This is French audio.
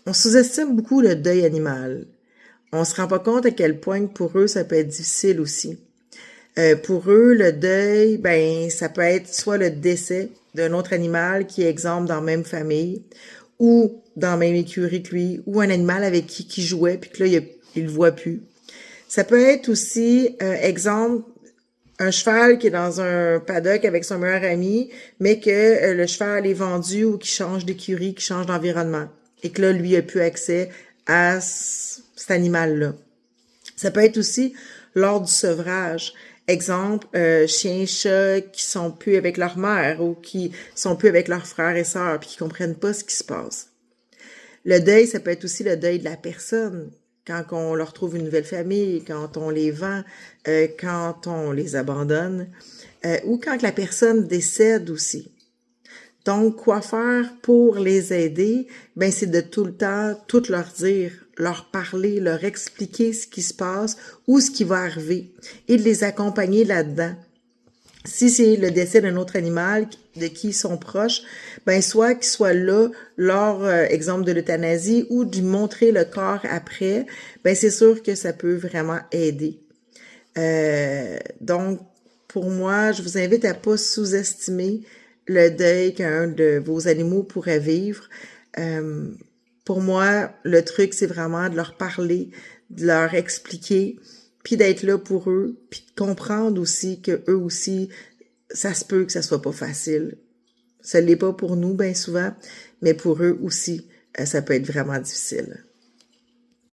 On sous-estime beaucoup le deuil animal. On se rend pas compte à quel point pour eux, ça peut être difficile aussi. Pour eux, le deuil, ben, ça peut être soit le décès d'un autre animal qui est exemple dans la même famille, ou dans la même écurie que lui, ou un animal avec qui jouait, puis que là, il le voit plus. Ça peut être aussi, exemple, un cheval qui est dans un paddock avec son meilleur ami, mais que le cheval est vendu ou qui change d'écurie, qui change d'environnement, et que là, lui a plus accès à cet animal-là. Ça peut être aussi lors du sevrage. Exemple, chiens, chats qui sont plus avec leur mère ou qui sont plus avec leurs frères et sœurs puis qui comprennent pas ce qui se passe. Le deuil, ça peut être aussi le deuil de la personne. Quand on leur trouve une nouvelle famille, quand on les vend, quand on les abandonne, ou quand la personne décède aussi. Donc, quoi faire pour les aider? Ben, c'est de tout le temps, tout leur dire, leur parler, leur expliquer ce qui se passe ou ce qui va arriver et de les accompagner là-dedans. Si c'est le décès d'un autre animal de qui ils sont proches, ben soit qu'ils soient là lors, exemple de l'euthanasie ou de montrer le corps après, ben c'est sûr que ça peut vraiment aider. Donc, pour moi, je vous invite à pas sous-estimer le deuil qu'un de vos animaux pourrait vivre. Pour moi, le truc, c'est vraiment de leur parler, de leur expliquer, puis d'être là pour eux, puis de comprendre aussi que eux aussi, ça se peut que ça soit pas facile. Ça l'est pas pour nous, bien souvent, mais pour eux aussi, ça peut être vraiment difficile.